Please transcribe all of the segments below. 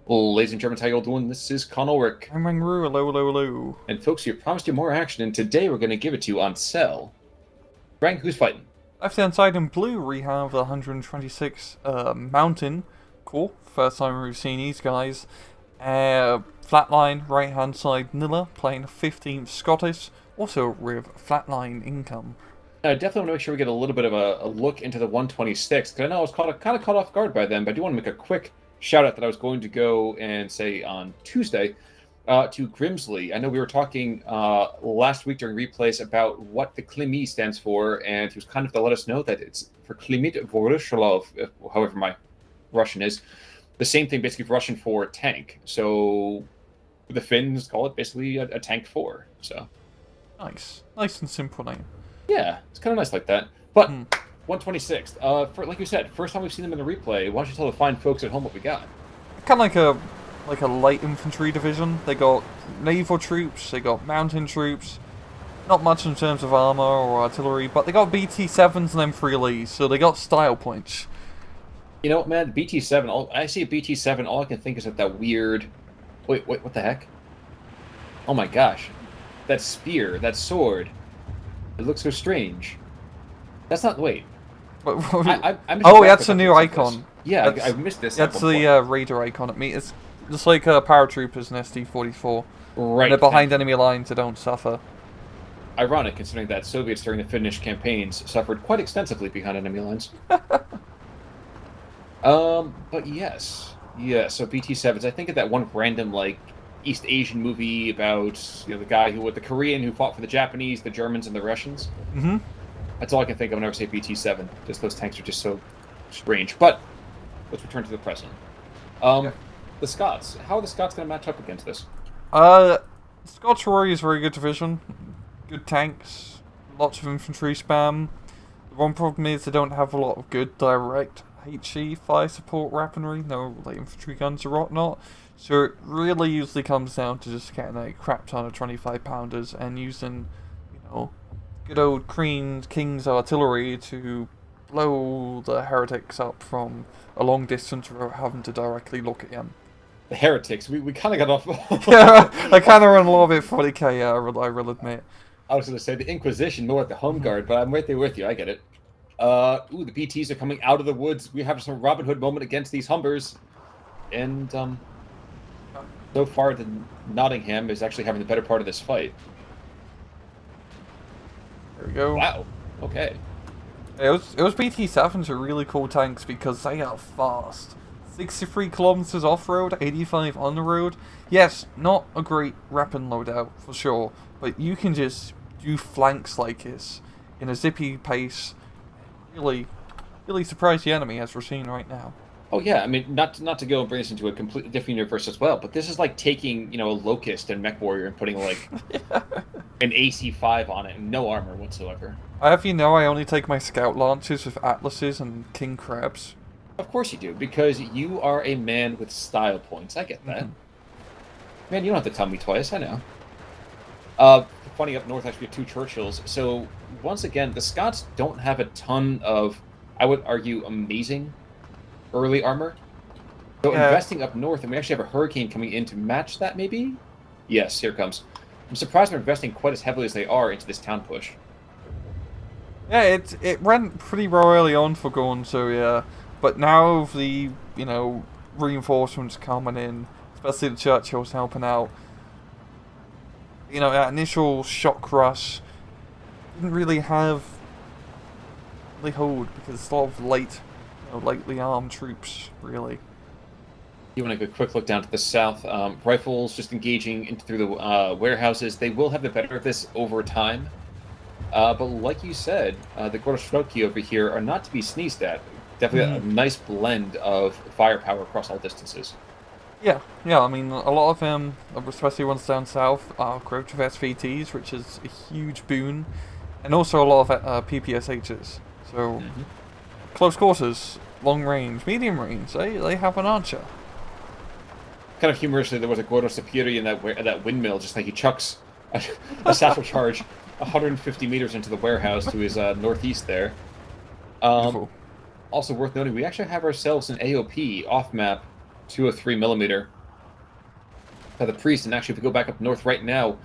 Ladies and gentlemen, how you all doing? This is Con Ulrich. I'm Ru, hello, hello, hello. And folks, we promised you more action, and today we're going to give it to you on Tsel. Frank, who's fighting? Left hand side in blue, we have the 126 Mountain. Cool, first time we've seen these guys. Flatline, right hand side Nilla, playing 15th Scottish, also with flatline income. I definitely want to make sure we get a little bit of a look into the 126, because I know I was kind of caught off guard by them, but I do want to make a quick shout out that I was going to go and say on Tuesday to Grimsley. I know we were talking last week during replays about what the Klimi stands for, and he was kind of to let us know that it's for Klimit Voroshlov, however my Russian is, the same thing basically for Russian for tank. So the Finns call it basically a tank 4. So nice and simple name. Yeah, it's kind of nice like that. But 126, like you said, first time we've seen them in a replay. Why don't you tell the fine folks at home what we got? Kind of like a light infantry division. They got naval troops, they got mountain troops. Not much in terms of armor or artillery, but they got BT7s and M3Ls, so they got style points. You know, man, BT7. I see a BT7. All I can think is of that weird. Wait, what the heck? Oh my gosh, that spear, that sword. It looks so strange. That's not. Wait. Oh, that's a new icon. Yeah, I missed this. That's the Raider icon at me. It's just like paratroopers in SD44. Right. They're behind enemy lines, they don't suffer. Ironic, considering that Soviets during the Finnish campaigns suffered quite extensively behind enemy lines. But yes. Yeah, so BT7s. I think of that one random, like, East Asian movie about, the guy the Korean who fought for the Japanese, the Germans, and the Russians. Mm-hmm. That's all I can think of whenever I say BT7. Just those tanks are just so strange. But let's return to the present. The Scots. How are the Scots going to match up against this? Scots Rory is a very good division. Good tanks. Lots of infantry spam. The one problem is they don't have a lot of good direct HE fire support weaponry. No like infantry guns or whatnot. So it really usually comes down to just getting a crap ton of 25 pounders and using, good old King's artillery to blow the heretics up from a long distance without having to directly look at them. The heretics. We kind of got off. Yeah, I kind of run a little bit 40k, I will admit. I was going to say the Inquisition, more like the Home Guard, but I'm right there with you. I get it. The BTs are coming out of the woods. We have some Robin Hood moment against these Humbers. And, so far, the Nottingham is actually having the better part of this fight. There we go. Wow. Okay. It was BT7s are really cool tanks because they are fast. 63 kilometers off-road, 85 on the road. Yes, not a great weapon loadout, for sure, but you can just do flanks like this in a zippy pace. Really surprise the enemy, as we're seeing right now. Oh yeah, I mean, not to go and bring this into a completely different universe as well, but this is like taking, a Locust and Mech Warrior and putting, like, an AC-5 on it and no armor whatsoever. I have I only take my Scout Launches with Atlases and King Crabs. Of course you do, because you are a man with style points. I get that. Man, you don't have to tell me twice, I know. Funny, up north, actually, we have 2 Churchills. So, once again, the Scots don't have a ton of, I would argue, amazing early armor. So, investing up north, and we actually have a Hurricane coming in to match that, maybe? Yes, here it comes. I'm surprised they're investing quite as heavily as they are into this town push. Yeah, it went pretty well early on for Gonzo, yeah. But now the, reinforcements coming in, especially the Churchills helping out, that initial shock rush didn't really hold because it's a lot of lightly armed troops, really. You want to go a quick look down to the south. Rifles just engaging through the warehouses. They will have the better of this over time. But like you said, the Goroshrotki over here are not to be sneezed at. Definitely a nice blend of firepower across all distances. Yeah, I mean, a lot of them, especially ones down south, are equipped with SVTs, which is a huge boon. And also a lot of PPSHs. So, close quarters, long range, medium range, they have an archer. Kind of humorously, there was a Gordo Sapiri in that windmill, just like he chucks a satchel charge 150 meters into the warehouse to his northeast there. Also worth noting, we actually have ourselves an AOP off-map 203mm by the priest. And actually, if we go back up north right now,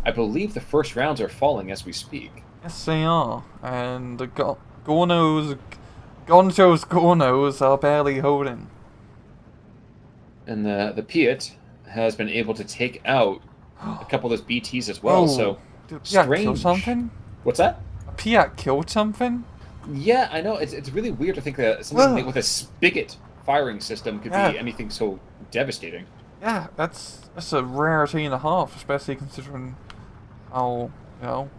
I believe the first rounds are falling as we speak. Yes, they are. And the Gonzo's Gornos are barely holding. And the Piat has been able to take out a couple of those BTs as well. So did a Piat kill strange. something? What's that? A Piat killed something? Yeah, I know. It's really weird to think that something with a spigot firing system could be anything so devastating. Yeah, that's a rarity and a half, especially considering how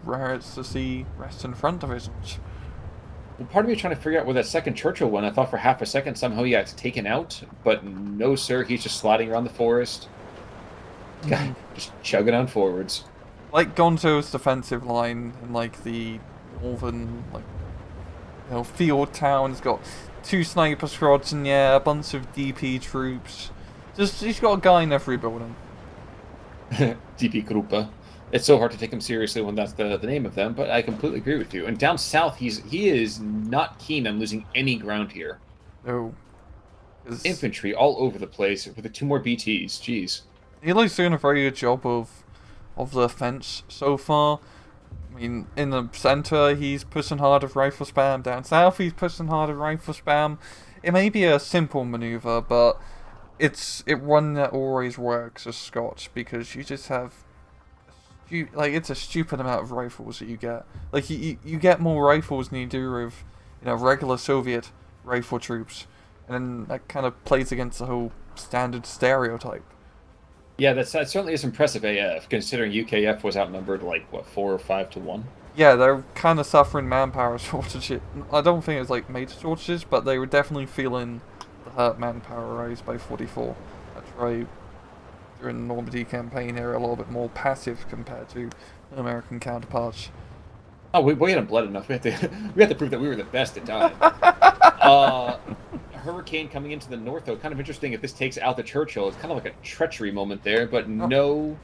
rare it's to see rest in front divisions. Well, part of me is trying to figure out where that second Churchill went. I thought for half a second somehow he got taken out, but no, sir. He's just sliding around the forest. God, just chugging on forwards. Like Gonzo's defensive line in like the northern field town has got 2 sniper squads and a bunch of DP troops. He's got a guy in every building. DP Gruppe. It's so hard to take him seriously when that's the name of them, but I completely agree with you. And down south, he is not keen on losing any ground here. No. Infantry all over the place with the 2 more BTs. Jeez. Nilla's doing a very good job of the offense so far. I mean, in the center, he's pushing hard with rifle spam. Down south, he's pushing hard with rifle spam. It may be a simple maneuver, but it's one that always works as Scotch, because you just have it's a stupid amount of rifles that you get. Like you get more rifles than you do with regular Soviet rifle troops, and then that kind of plays against the whole standard stereotype. Yeah, that certainly is impressive AF, considering UKF was outnumbered like, what, 4 or 5 to 1? Yeah, they're kind of suffering manpower shortages. I don't think it's like major shortages, but they were definitely feeling the hurt manpower rise by 44. That's right. During the Normandy campaign here, a little bit more passive compared to American counterparts. Oh, we hadn't bled enough. We had to prove that we were the best at dying. Hurricane coming into the north, though. Kind of interesting if this takes out the Churchill. It's kind of like a treachery moment there, but no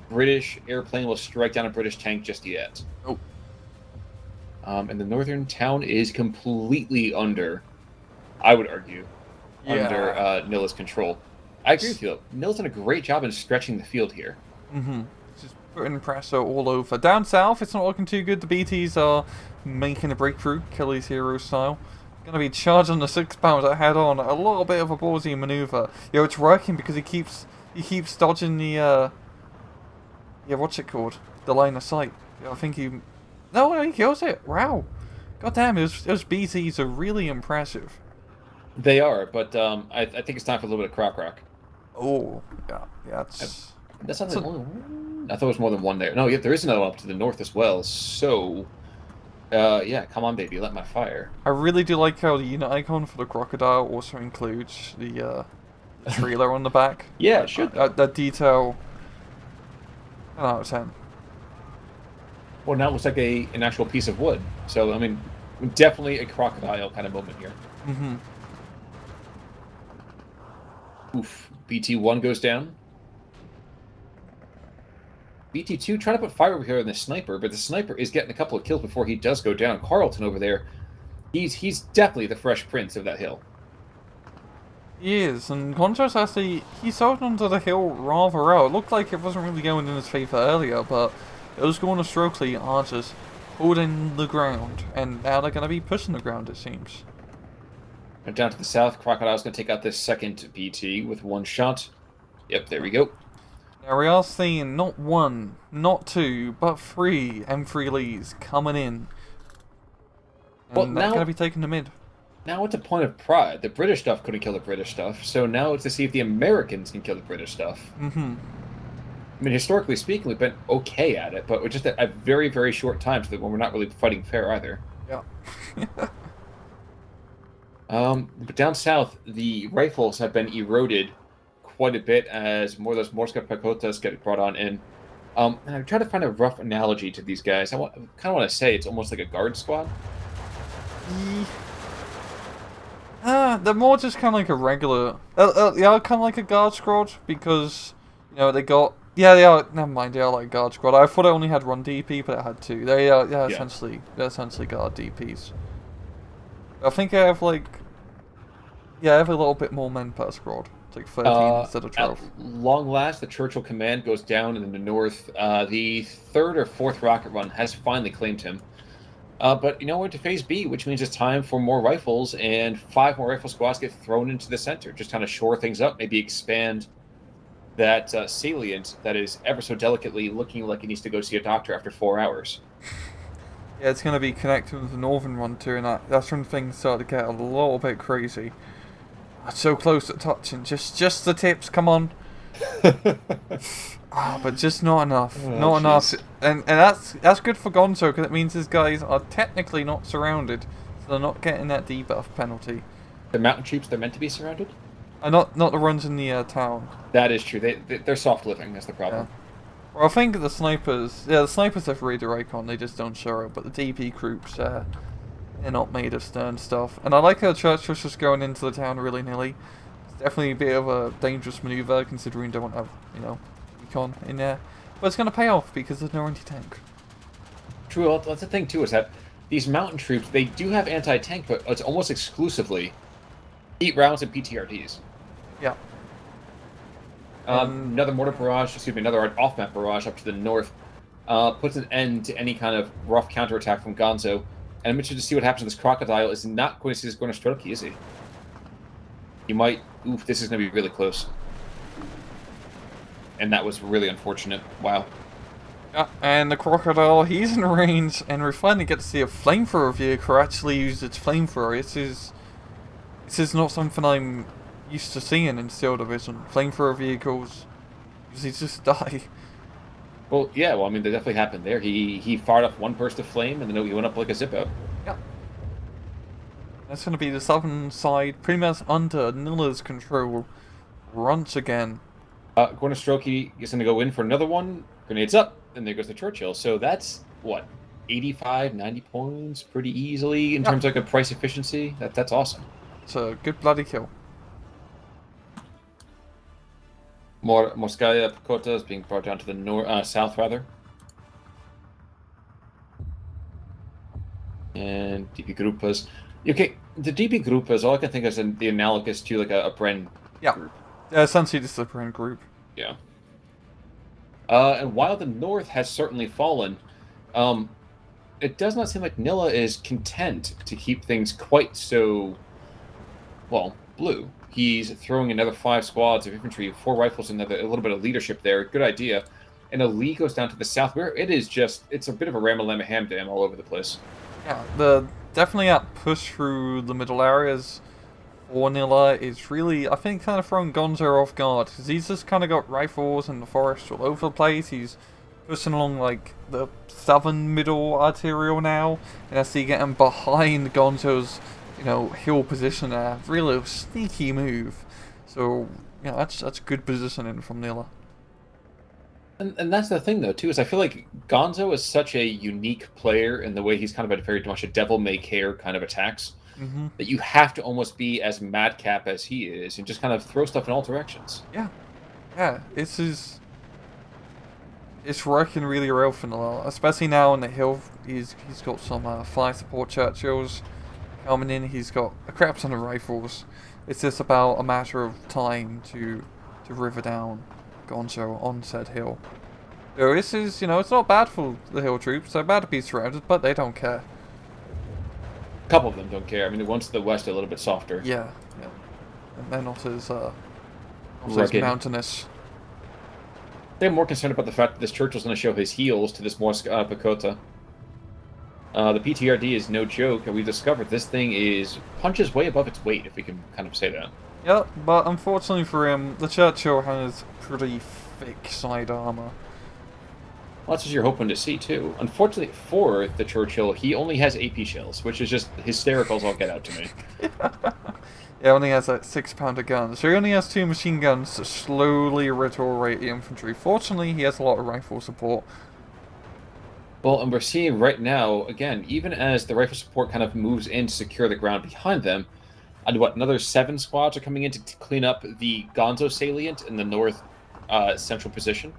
British airplane will strike down a British tank just yet. Oh. And the northern town is completely under, I would argue, under Nilla's control. I agree with you, though. Nilla's done a great job in stretching the field here. Mm-hmm. Just putting pressure all over. Down south, it's not looking too good. The BTs are making a breakthrough, Kelly's hero style. Gonna be charging the 6-pounder head on. A little bit of a ballsy maneuver. It's working because he keeps dodging the what's it called? The line of sight. I think he kills it. Wow. God damn, those BTs are really impressive. They are, but I think it's time for a little bit of croc rock. Oh, yeah, That's not the only one. I thought it was more than one there. No, yeah, there is another one up to the north as well. So, yeah, come on, baby, let my fire. I really do like how the unit icon for the crocodile also includes the trailer on the back. Yeah, it should. That detail. 10 out of 10. Well, now it looks like an actual piece of wood. So, I mean, definitely a crocodile kind of moment here. Mm-hmm. Oof. BT-1 goes down. BT-2 trying to put fire over here on the sniper, but the sniper is getting a couple of kills before he does go down. Carlton over there, he's definitely the Fresh Prince of that hill. He is, and Gonzo's actually, he's held onto the hill rather well. It looked like it wasn't really going in his favour earlier, but those Gorno Strokely are just holding the ground, and now they're going to be pushing the ground, it seems. And down to the south, Crocodile's going to take out this second BT with one shot. Yep, there we go. Now we are seeing not 1, not 2, but 3 M3 Lees coming in. And well, that's going to be taking the mid. Now it's a point of pride. The British stuff couldn't kill the British stuff, so now it's to see if the Americans can kill the British stuff. Mm-hmm. I mean, historically speaking, we've been okay at it, but we're just at very, very short times when we're not really fighting fair either. Yeah. But down south, the rifles have been eroded quite a bit as more of those Morska Pekotas get brought on in. And I'm trying to find a rough analogy to these guys. I kind of want to say it's almost like a guard squad. They're more just kind of like a regular... yeah, kind of like a guard squad, because, they got... Yeah, they are... Never mind, they are like guard squad. I thought I only had 1 DP, but it had 2. They are, essentially guard DPs. I think I have, like... Yeah, I have a little bit more men per squad. It's like 13 instead of At 12. long last, the Churchill command goes down in the north. The third or fourth rocket run has finally claimed him. But we're to phase B, which means it's time for more rifles, and 5 more rifle squads get thrown into the center. Just kind of shore things up, maybe expand that salient that is ever so delicately looking like it needs to go see a doctor after 4 hours. Yeah, it's going to be connected with the northern one too, and that's when things start to get a little bit crazy. So close to touching, just the tips, come on. But just not enough. Not enough. And that's good for Gonzo, because it means his guys are technically not surrounded, so they're not getting that debuff penalty. The mountain troops, they're meant to be surrounded? Not the ones in the town. That is true. They're soft living, that's the problem. Yeah. Well, I think the snipers have radar icon, they just don't show it, but the DP groups, they're not made of stern stuff. And I like how Churchill's just going into the town willy-nilly. It's definitely a bit of a dangerous maneuver, considering you don't have, econ in there. But it's going to pay off, because there's no anti-tank. True, well, that's the thing, too, is that these mountain troops, they do have anti-tank, but it's almost exclusively heat rounds and PTRDs. Yeah. Another another off-map barrage up to the north puts an end to any kind of rough counterattack from Gonzo. And I'm interested to see what happens. This Crocodile is not going to see this Gornostroki, is he? He might... Oof, this is going to be really close. And that was really unfortunate. Wow. Yeah, and the Crocodile, he's in range, and we finally get to see a flamethrower vehicle actually use its flamethrower. This is not something I'm used to seeing in Steel Division. Flamethrower vehicles usually just die. Well, yeah, they definitely happened there. He fired off one burst of flame, and then he went up like a Zippo. Yeah. That's going to be the southern side, pretty much under Nilla's control once again. Gornostroki is going to go in for another one. Grenades up, and there goes the Churchill. So that's, 85, 90 points pretty easily in terms of like a price efficiency. That's awesome. It's a good bloody kill. More Morskaya Pakota is being brought down to the south, rather. And DP Grupas. Okay, the DP Grupas, all I can think is the analogous to like a Bren group. Yeah, essentially just a Bren group. Yeah. And while the north has certainly fallen, it does not seem like Nilla is content to keep things quite so, blue. He's throwing another 5 squads of infantry, 4 rifles, and a little bit of leadership there. Good idea. And a Lee goes down to the south, where it's a bit of a Ramalama Hamdam all over the place. Yeah, definitely that push through the middle areas for Nilla is really, I think, kind of throwing Gonzo off guard, because he's just kind of got rifles in the forest all over the place. He's pushing along, like, the southern middle arterial now, and I see getting behind Gonzo's hill position there. Really sneaky move. So, that's good positioning from Nilla. And that's the thing, though, too, is I feel like Gonzo is such a unique player in the way he's kind of a very much a devil-may-care kind of attacks, that you have to almost be as madcap as he is and just kind of throw stuff in all directions. Yeah, it's working really well for Nilla, especially now on the hill. He's got some fire support Churchills coming in. He's got a crap ton of rifles. It's just about a matter of time to river down Gonzo on said hill. So this is, it's not bad for the hill troops. They're bad to be surrounded, but they don't care. A couple of them don't care. The ones to the west are a little bit softer. Yeah. And they're not as mountainous. They're more concerned about the fact that this Churchill's going to show his heels to this Morsk Pakota. The PTRD is no joke, and we've discovered this thing punches way above its weight, if we can kind of say that. Yeah, but unfortunately for him, the Churchill has pretty thick side armor. Well, that's what you're hoping to see, too. Unfortunately for the Churchill, he only has AP shells, which is just hysterical as all get out to me. He only has that 6-pounder gun, so he only has 2 machine guns to slowly rhetorate the infantry. Fortunately, he has a lot of rifle support. Well, and we're seeing right now, again, even as the rifle support kind of moves in to secure the ground behind them, another 7 squads are coming in to clean up the Gonzo salient in the north central position.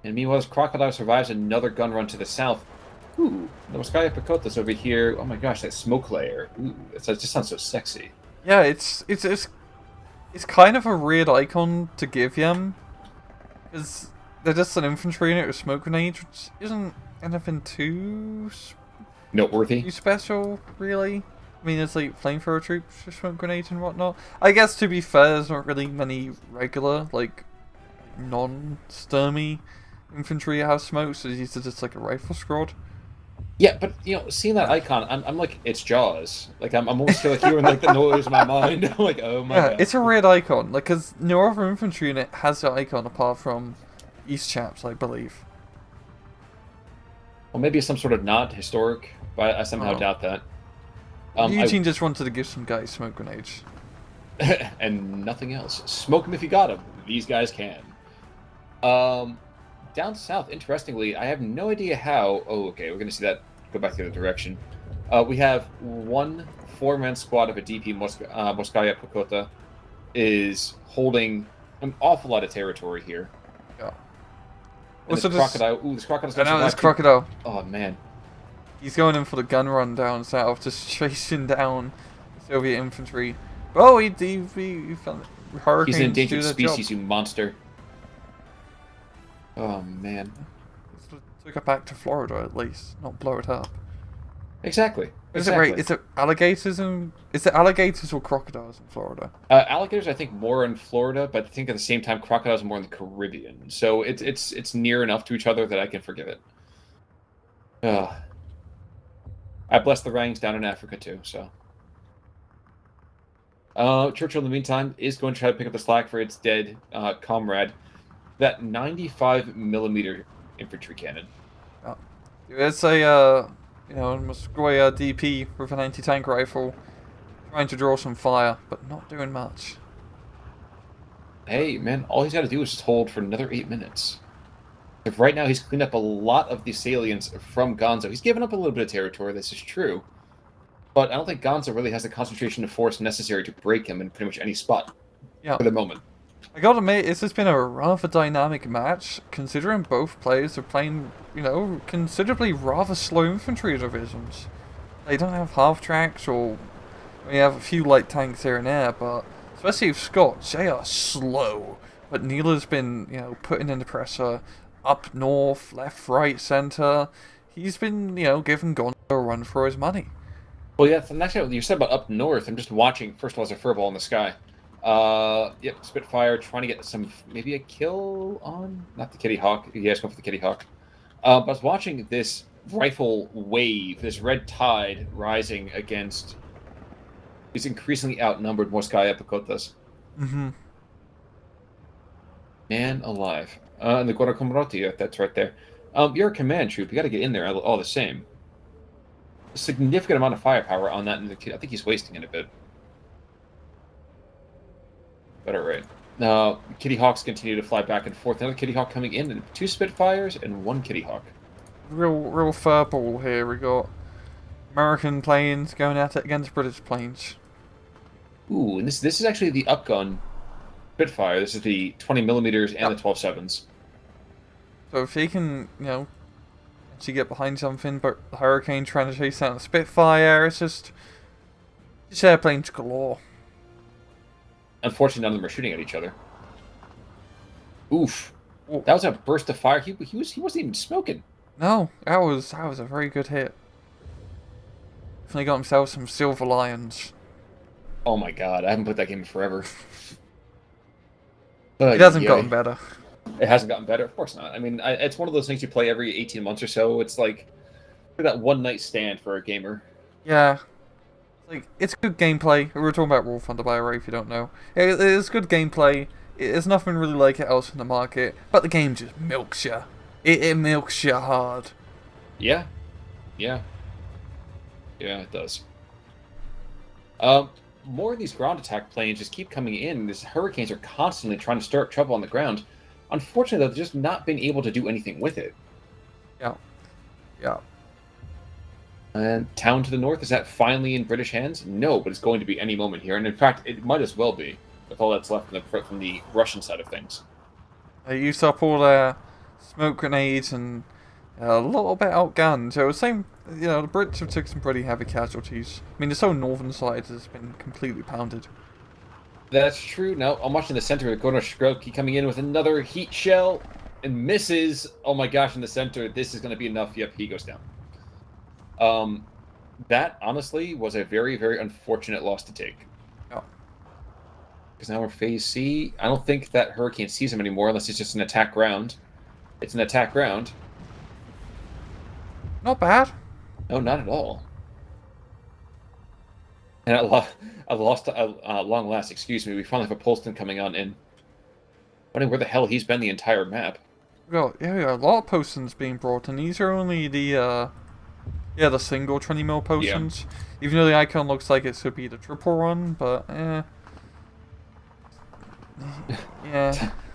And meanwhile, this Crocodile survives another gun run to the south. Ooh, the Moskaya Pakota's over here. Oh my gosh, that smoke layer. Ooh, it just sounds so sexy. Yeah, it's It's kind of a weird icon to give them, because they're just an infantry unit with smoke grenades, which isn't anything Noteworthy. too special, really. I mean, it's like flamethrower troops with smoke grenades and whatnot. I guess to be fair, there's not really many regular, like, non-sturmy infantry that have smoke, so these are just like a rifle squad. Yeah, but seeing that icon, I'm like, it's Jaws. Like I'm almost feel like hearing like the noise in my mind. I'm like, oh my Yeah, god. it's a weird icon, like, because no other infantry unit has that icon apart from East Chaps, I believe. Well, maybe it's some sort of nod to historic, but I somehow Oh. doubt that. Eugene just wanted to give some guys smoke grenades. And nothing else. Smoke them if you got them. These guys can. Down south, interestingly, I have no idea how. Oh, okay, we're gonna see that go back the other direction. We have one four-man squad of a DP Moskaya Pokota is holding an awful lot of territory here. Yeah. And this crocodile. Ooh, this crocodile's I gonna know, this survive too. crocodile. Oh man. He's going in for the gun run down south, just chasing down Soviet infantry. Oh, he found hurricanes. He's an endangered do their species, job. you monster. Oh man. Let's took it back to Florida at least, not blow it up. Exactly. Is Exactly. it right? Is it alligators and is it alligators or crocodiles in Florida? Alligators, I think, more in Florida, but I think at the same time, crocodiles are more in the Caribbean. So it's near enough to each other that I can forgive it. I bless the rangs down in Africa too. So Churchill, in the meantime, is going to try to pick up the slack for its dead comrade, that 95 millimeter infantry cannon. Oh. It's a Moscow DP with an anti-tank rifle, trying to draw some fire, but not doing much. Hey, man, all he's got to do is just hold for another 8 minutes. If right now he's cleaned up a lot of the salients from Gonzo. He's given up a little bit of territory, this is true. But I don't think Gonzo really has the concentration of force necessary to break him in pretty much any spot for the moment. I gotta admit, this has been a rather dynamic match, considering both players are playing, considerably rather slow infantry divisions. They don't have half-tracks, or we have a few light tanks here and there, but especially with Scots, they are slow. But Nilla's been, putting in the pressure up north, left, right, centre. He's been, giving Gonzo a run for his money. Well, yeah, and actually, what you said about up north, I'm just watching, first of all, as a furball in the sky. Yep, Spitfire trying to get maybe a kill on, not the Kitty Hawk. Yes, go for the Kitty Hawk. But I was watching this rifle wave, this red tide rising against these increasingly outnumbered Morskaya Pekotas. Mm-hmm. Man alive. And the Gorokomroti, that's right there. You're a command troop. You got to get in there all the same. A significant amount of firepower on that. I think he's wasting it a bit. But alright. Kitty Hawks continue to fly back and forth. Another Kitty Hawk coming in, and 2 Spitfires and 1 Kitty Hawk. Real furball here. We got American planes going at it against British planes. Ooh, and this is actually the upgun Spitfire. This is the 20 millimeters and the 12-7s. So if he can, actually get behind something, but the Hurricane trying to chase down the Spitfire, it's just airplanes galore. Unfortunately, none of them are shooting at each other. Oof. Ooh. That was a burst of fire. He wasn't even smoking. No, that was a very good hit. Definitely got himself some Silver Lions. Oh my god, I haven't put that game in forever. It hasn't gotten better. It hasn't gotten better? Of course not. I mean, it's one of those things you play every 18 months or so. It's like that one-night stand for a gamer. Yeah. It's good gameplay. We were talking about War Thunder, by the way, if you don't know. It's good gameplay. There's nothing really like it else in the market. But the game just milks you. It milks you hard. Yeah. Yeah. Yeah, it does. More of these ground attack planes just keep coming in. These Hurricanes are constantly trying to stir up trouble on the ground. Unfortunately, they've just not been able to do anything with it. Yeah. Yeah. And town to the north, is that finally in British hands? No, but it's going to be any moment here. And in fact, it might as well be, with all that's left from the Russian side of things. They used up all their smoke grenades and a little bit outgunned. So the Brits have took some pretty heavy casualties. I mean, this whole northern side has been completely pounded. That's true. Now I'm watching the center with Gonzo coming in with another heat shell and misses. Oh my gosh, in the center, this is going to be enough. Yep, he goes down. Um, that honestly was a very, very unfortunate loss to take. Yeah. Because now we're phase C. I don't think that Hurricane sees him anymore unless it's just an attack round. It's an attack round. Not bad. No, not at all. And I lost long last. Excuse me. We finally have a Polston coming on in. Wondering where the hell he's been the entire map. We got a lot of potions being brought in. These are only the the single 20 mil potions. Yeah. Even though the icon looks like it should be the triple one, but yeah.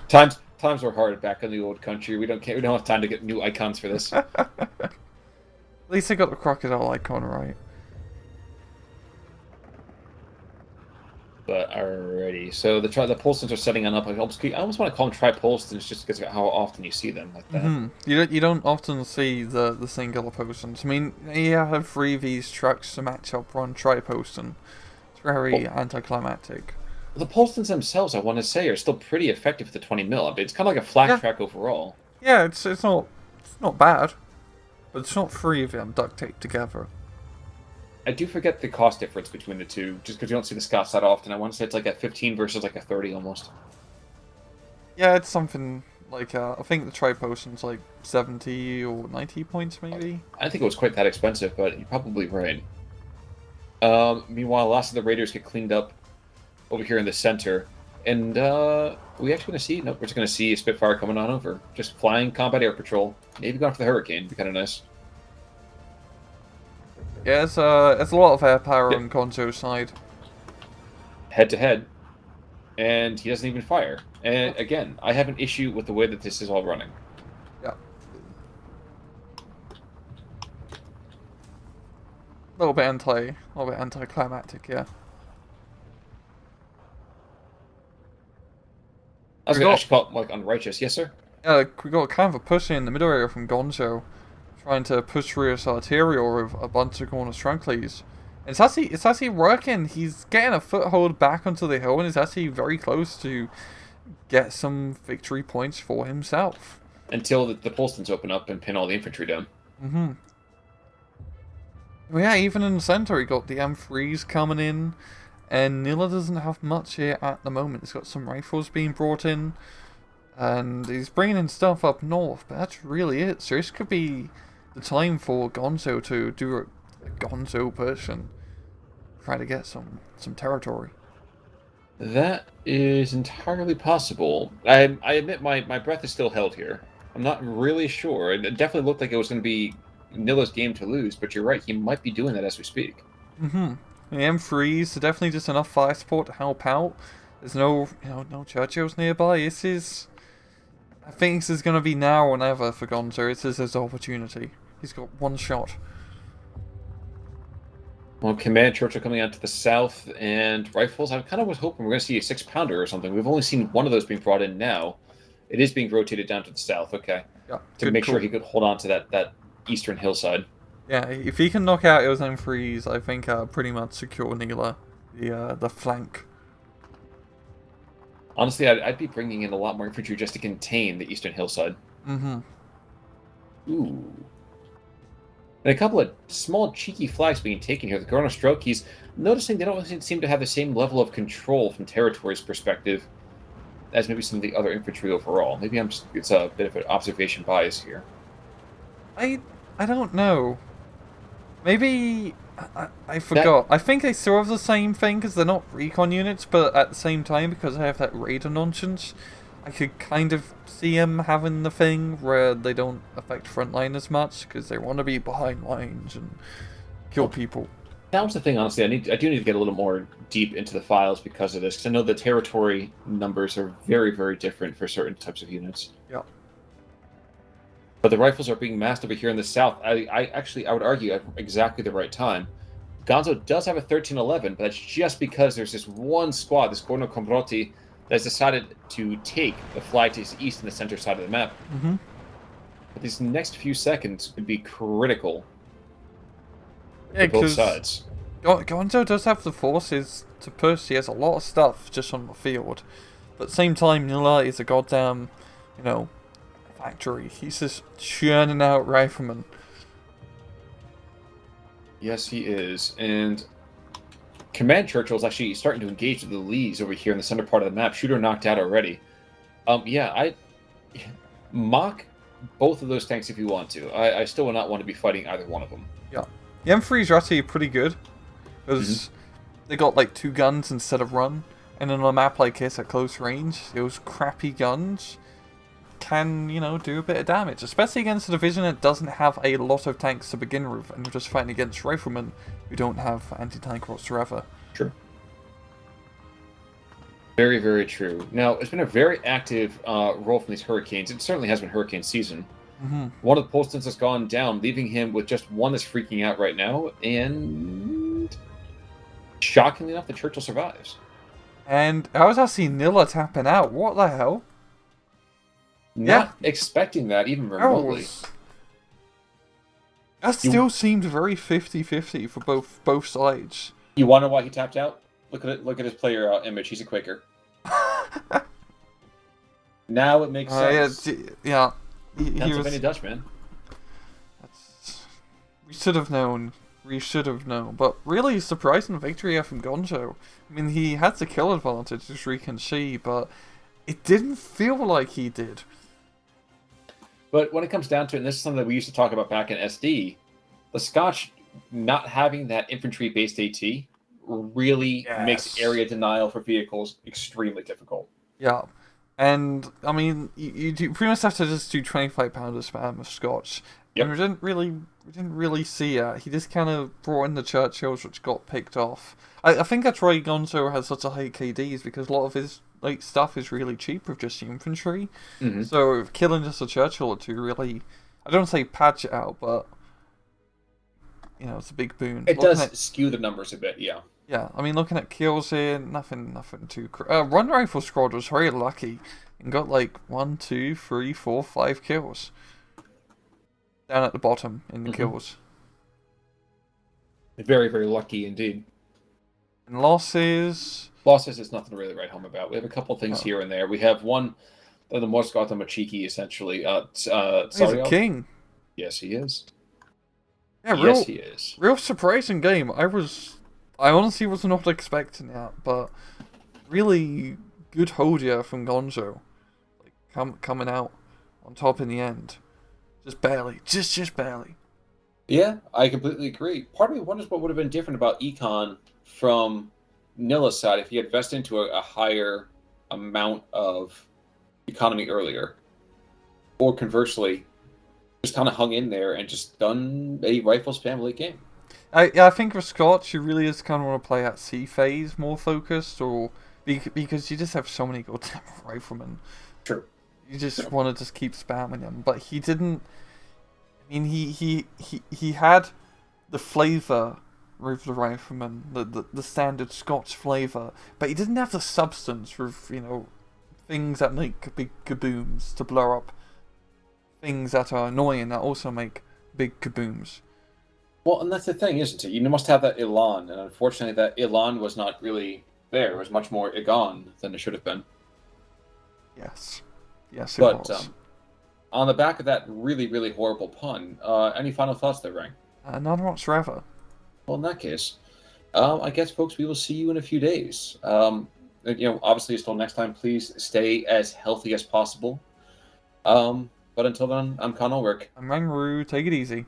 Times were hard back in the old country. We don't have time to get new icons for this. At least I got the crocodile icon right. But alrighty, so the Polstons are setting on up. I almost want to call them tri-Polstons just because of how often you see them like that. Mm-hmm. You don't often see the singular Polstons. I mean, you have 3 of these trucks to match up on tri-Polston. It's very anticlimactic. The Polstons themselves, I want to say, are still pretty effective with the 20 mil. It's kind of like a flat track overall. Yeah, it's not bad, but it's not 3 of them duct taped together. I do forget the cost difference between the two, just because you don't see the Scots that often. I want to say it's like a 15 versus like a 30 almost. Yeah, it's something like, I think the tri-Potion's like 70 or 90 points maybe? I think it was quite that expensive, but you're probably right. Meanwhile, the last of the Raiders get cleaned up over here in the center. And are we actually going to see? Nope, we're just going to see a Spitfire coming on over. Just flying combat air patrol. Maybe going for the Hurricane. Be kind of nice. Yeah, it's a lot of air power on Gonzo's side. Head to head. And he doesn't even fire. And again, I have an issue with the way that this is all running. Yeah. A little bit anticlimactic, yeah. I was going to actually call it like unrighteous. Yes, sir? Yeah, we got kind of a push in the middle area from Gonzo, trying to push through his arterial with a bunch of corner Strunkleys. It's actually working. He's getting a foothold back onto the hill and is actually very close to get some victory points for himself. Until the Polstons open up and pin all the infantry down. Mm-hmm. Well, yeah, even in the center, he got the M3s coming in, and Nilla doesn't have much here at the moment. He's got some rifles being brought in, and he's bringing in stuff up north, but that's really it. So this could be the time for Gonzo to do a Gonzo push and try to get some territory. That is entirely possible. I admit my breath is still held here. I'm not really sure. It definitely looked like it was going to be Nilla's game to lose, but you're right. He might be doing that as we speak. Mm-hmm. The M3s are definitely just enough fire support to help out. There's no Churchills nearby. I think this is going to be now or never for Gonzo. This is his opportunity. He's got one shot. Well, Command Churchill coming out to the south, and rifles. I kind of was hoping we're going to see a 6-pounder or something. We've only seen one of those being brought in now. It is being rotated down to the south, okay. Yeah, to make sure he could hold on to that eastern hillside. Yeah, if he can knock out those M3s, I think pretty much secure Nilla, the flank. Honestly, I'd be bringing in a lot more infantry just to contain the eastern hillside. Mm-hmm. Ooh. And a couple of small cheeky flags being taken here. The Gorno Stroke, he's noticing they don't seem to have the same level of control from territory's perspective as maybe some of the other infantry overall. Maybe it's a bit of an observation bias here. I don't know. Maybe I forgot. I think they still have the same thing because they're not recon units, but at the same time, because they have that radar nonsense, I could kind of see them having the thing where they don't affect frontline as much because they want to be behind lines and kill people. That was the thing, honestly. I do need to get a little more deep into the files because of this, because I know the territory numbers are very, very different for certain types of units. Yeah. But the rifles are being massed over here in the south. I would argue at exactly the right time. Gonzo does have a 1311, but that's just because there's this one squad, this Gorno Combroti, that's decided to take the flag to the east and the center side of the map. Mm-hmm. But these next few seconds could be critical for both sides. Gonzo does have the forces to push. He has a lot of stuff just on the field. But at the same time, Nilla is a goddamn, factory. He's just churning out riflemen. Yes, he is. And Command Churchill is actually starting to engage with the Lees over here in the center part of the map. Shooter knocked out already. Yeah, I mock both of those tanks if you want to. I still would not want to be fighting either one of them. Yeah. The M3s are actually pretty good. Because they got like 2 guns instead of 1. And in a map like this at close range, those crappy guns can, do a bit of damage. Especially against a division that doesn't have a lot of tanks to begin with. And you're just fighting against riflemen who don't have anti-tank whatsoever. True. Very, very true. Now, it's been a very active roll from these Hurricanes. It certainly has been Hurricane season. One of the Polstons has gone down, leaving him with just one that's freaking out right now. And shockingly enough, the Churchill survives. And I was actually Nilla tapping out. What the hell? Not expecting that, even remotely. That still seemed very 50-50 for both sides. You wonder why he tapped out? Look at his player image. He's a Quaker. Now it makes sense. Yeah. Pennsylvania Dutch, man. We should have known. But really surprising victory here from Gonzo. I mean, he had the kill advantage, as we can see, but it didn't feel like he did. But when it comes down to it, and this is something that we used to talk about back in SD, the Scotch not having that infantry-based AT really makes area denial for vehicles extremely difficult. Yeah. And, I mean, you pretty much have to just do 25-pounder spam with Scotch. Yep. And we didn't really see it. He just kind of brought in the Churchills, which got picked off. I think that's why Gonzo has such a high KDs, because a lot of his stuff is really cheap with just the infantry. So killing just a Churchill or 2 really, I don't say patch it out, but it's a big boon. It does skew the numbers a bit, yeah. Yeah, I mean, looking at kills here, nothing too Run Rifle Squad was very lucky and got like 1, 2, 3, 4, 5 kills. Down at the bottom in the kills. Very, very lucky indeed. And losses... Losses is nothing to really write home about. We have a couple things here and there. We have one of the Moscota Machiki, essentially. He's a king. Yes, he is. Yeah, yes, he is. Real surprising game. I honestly was not expecting that, but really good hold here from Gonzo. Like, coming out on top in the end. Just barely. Just barely. Yeah, I completely agree. Part of me wonders what would have been different about Econ from Nilla's side if he had vested into a higher amount of economy earlier. Or conversely, just kind of hung in there and just done a rifle spam late game. I think for Scotch, you really just kind of want to play at C phase more focused, or because you just have so many goddamn riflemen. True. You just want to just keep spamming him, but he didn't. I mean, he had the flavor with the rifleman, the standard Scotch flavor, but he didn't have the substance with things that make big kabooms to blow up things that are annoying that also make big kabooms. Well, and that's the thing, isn't it? You must have that elan, and unfortunately, that elan was not really there. It was much more egon than it should have been. Yes, it was. On the back of that really, really horrible pun, any final thoughts there, Rang? None whatsoever. Well, in that case, I guess, folks, we will see you in a few days. Obviously, until next time, please stay as healthy as possible. But until then, I'm Con Ulrich. I'm Rangru. Take it easy.